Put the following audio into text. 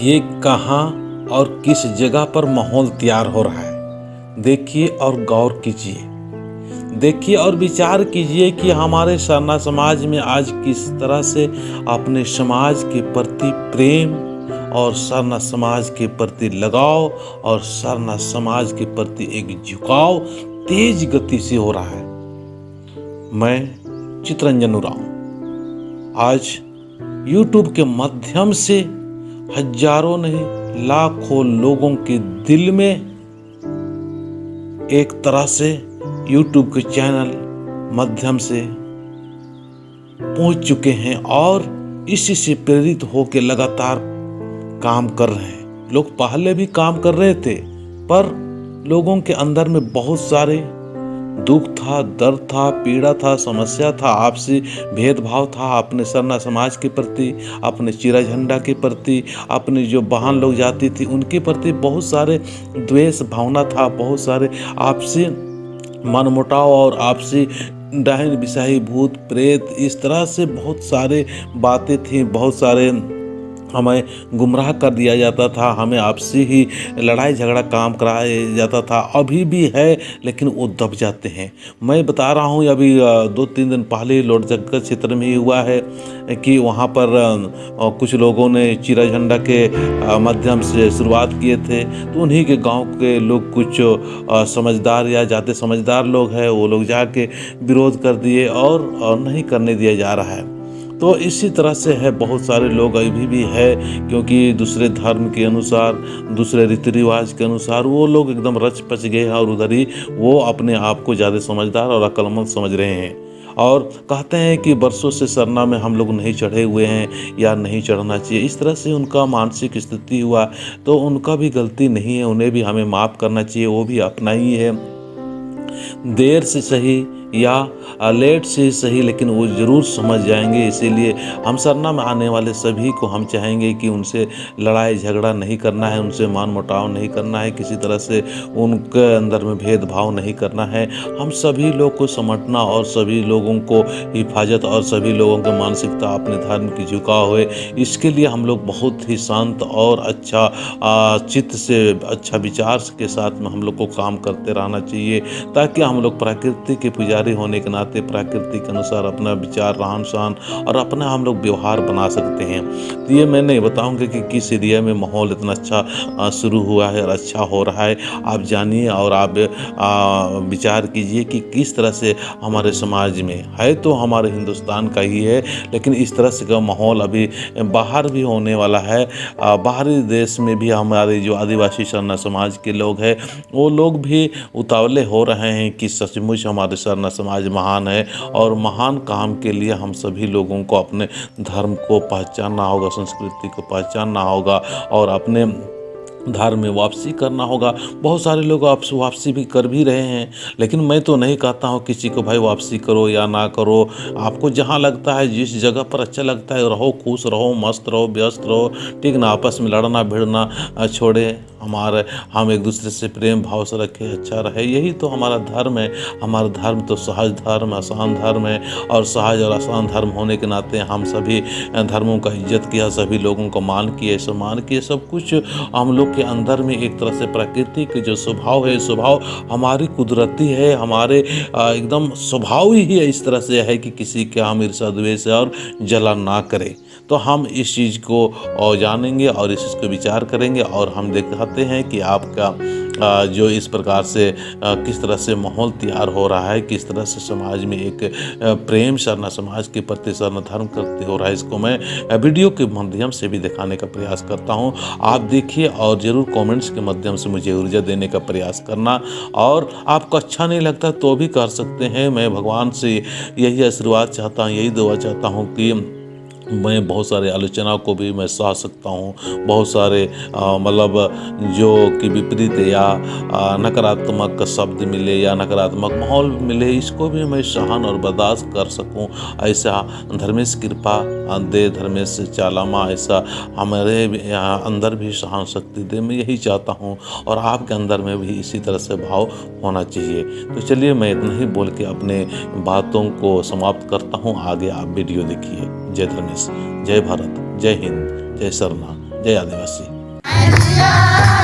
ये कहाँ और किस जगह पर माहौल तैयार हो रहा है, देखिए और गौर कीजिए। देखिए और विचार कीजिए कि हमारे सरना समाज में आज किस तरह से अपने समाज के प्रति प्रेम और सरना समाज के प्रति लगाव और सरना समाज के प्रति एक झुकाव तेज गति से हो रहा है। मैं चितरंजन उरांव आज YouTube के माध्यम से हजारों नहीं लाखों लोगों के दिल में एक तरह से YouTube के चैनल माध्यम से पहुंच चुके हैं और इसी से प्रेरित होकर लगातार काम कर रहे हैं। लोग पहले भी काम कर रहे थे, पर लोगों के अंदर में बहुत सारे दुख था, दर्द था, पीड़ा था, समस्या था, आपसी भेदभाव था, अपने सरना समाज के प्रति, अपने चिरा झंडा के प्रति, अपने जो बहन लोग जाती थी उनके प्रति बहुत सारे द्वेष भावना था, बहुत सारे आपसी मनमुटाव और आपसी डायन बिसाही भूत प्रेत, इस तरह से बहुत सारे बातें थी, बहुत सारे हमें गुमराह कर दिया जाता था, हमें आपसी ही लड़ाई झगड़ा काम कराया जाता था। अभी भी है, लेकिन वो दब जाते हैं। मैं बता रहा हूँ, अभी 2-3 दिन पहले लोहरदगा क्षेत्र में ही हुआ है कि वहाँ पर कुछ लोगों ने चिरा झंडा के माध्यम से शुरुआत किए थे, तो उन्हीं के गांव के लोग कुछ समझदार या ज़्यादा समझदार लोग हैं, वो लोग जाके विरोध कर दिए और नहीं करने दिया जा रहा है। तो इसी तरह से है, बहुत सारे लोग अभी भी है, क्योंकि दूसरे धर्म के अनुसार, दूसरे रीति रिवाज के अनुसार वो लोग एकदम रच पच गए हैं और उधर ही वो अपने आप को ज़्यादा समझदार और अक्लमंद समझ रहे हैं और कहते हैं कि बरसों से सरना में हम लोग नहीं चढ़े हुए हैं या नहीं चढ़ना चाहिए। इस तरह से उनका मानसिक स्थिति हुआ, तो उनका भी गलती नहीं है, उन्हें भी हमें माफ़ करना चाहिए। वो भी अपना ही है, देर से सही या लेट से सही, लेकिन वो ज़रूर समझ जाएंगे। इसीलिए हम सरना में आने वाले सभी को हम चाहेंगे कि उनसे लड़ाई झगड़ा नहीं करना है, उनसे मान मुटाव नहीं करना है, किसी तरह से उनके अंदर में भेदभाव नहीं करना है। हम सभी लोग को समझना और सभी लोगों को हिफाजत और सभी लोगों की मानसिकता अपने धर्म की झुकाव हुए, इसके लिए हम लोग बहुत ही शांत और अच्छा चित्त से, अच्छा विचार के साथ में हम लोग को काम करते रहना चाहिए, ताकि हम लोग प्रकृति के पुजारी होने के नाते प्रकृति के अनुसार अपना विचार, रहन सहन और अपना हम लोग व्यवहार बना सकते हैं। तो ये मैं नहीं बताऊंगा कि किस एरिया में माहौल इतना अच्छा शुरू हुआ है और अच्छा हो रहा है। आप जानिए और आप विचार कीजिए कि किस तरह से हमारे समाज में है, तो हमारे हिंदुस्तान का ही है, लेकिन इस तरह से का माहौल अभी बाहर भी होने वाला है। बाहरी देश में भी हमारे जो आदिवासी सरना समाज के लोग हैं, वो लोग भी उतावले हो रहे हैं कि सचमुच हमारे सरना समाज महान है और महान काम के लिए हम सभी लोगों को अपने धर्म को पहचानना होगा, संस्कृति को पहचानना होगा और अपने धर्म में वापसी करना होगा। बहुत सारे लोग आपसे वापसी भी कर भी रहे हैं, लेकिन मैं तो नहीं कहता हूँ किसी को भाई वापसी करो या ना करो। आपको जहाँ लगता है, जिस जगह पर अच्छा लगता है, रहो, खुश रहो, मस्त रहो, व्यस्त रहो, ठीक ना। आपस में लड़ना भिड़ना छोड़े, हम एक दूसरे से प्रेम भाव से रखें, अच्छा रहे, यही तो हमारा धर्म है। हमारा धर्म तो सहज धर्म, आसान धर्म है और सहज और आसान धर्म होने के नाते हम सभी धर्मों का इज्जत किया, सभी लोगों को मान किए, सम्मान किए, सब कुछ हम लोग के अंदर में एक तरह से प्रकृति के जो स्वभाव है, स्वभाव हमारी कुदरती है, हमारे एकदम स्वभाव ही है, इस तरह से है कि किसी के हम ईर्ष्या द्वेष और जलन ना करें। तो हम इस चीज़ को जानेंगे और इस चीज़ को विचार करेंगे और हम दिखाते हैं कि आपका जो इस प्रकार से किस तरह से माहौल तैयार हो रहा है, किस तरह से समाज में एक प्रेम सरना समाज के प्रति, सरना धर्म करते हो रहा है। इसको मैं वीडियो के माध्यम से भी दिखाने का प्रयास करता हूं। आप देखिए और ज़रूर कमेंट्स के माध्यम से मुझे ऊर्जा देने का प्रयास करना, और आपको अच्छा नहीं लगता तो भी कर सकते हैं। मैं भगवान से यही आशीर्वाद चाहता हूँ, यही दुआ चाहता हूँ कि मैं बहुत सारे आलोचना को भी मैं सह सकता हूँ, बहुत सारे मतलब जो कि विपरीत या नकारात्मक शब्द मिले या नकारात्मक माहौल मिले, इसको भी मैं सहन और बर्दाश्त कर सकूँ। ऐसा धर्मेश कृपा दे, धर्मेश चालामा ऐसा हमारे अंदर भी सहन शक्ति दे, मैं यही चाहता हूँ और आपके अंदर में भी इसी तरह से भाव होना चाहिए। तो चलिए मैं इतना ही बोल के अपने बातों को समाप्त करता हूँ। आगे आप वीडियो देखिए। जय धर्मेश, जय भारत, जय हिंद, जय सरना, जय आदिवासी। अल्लाह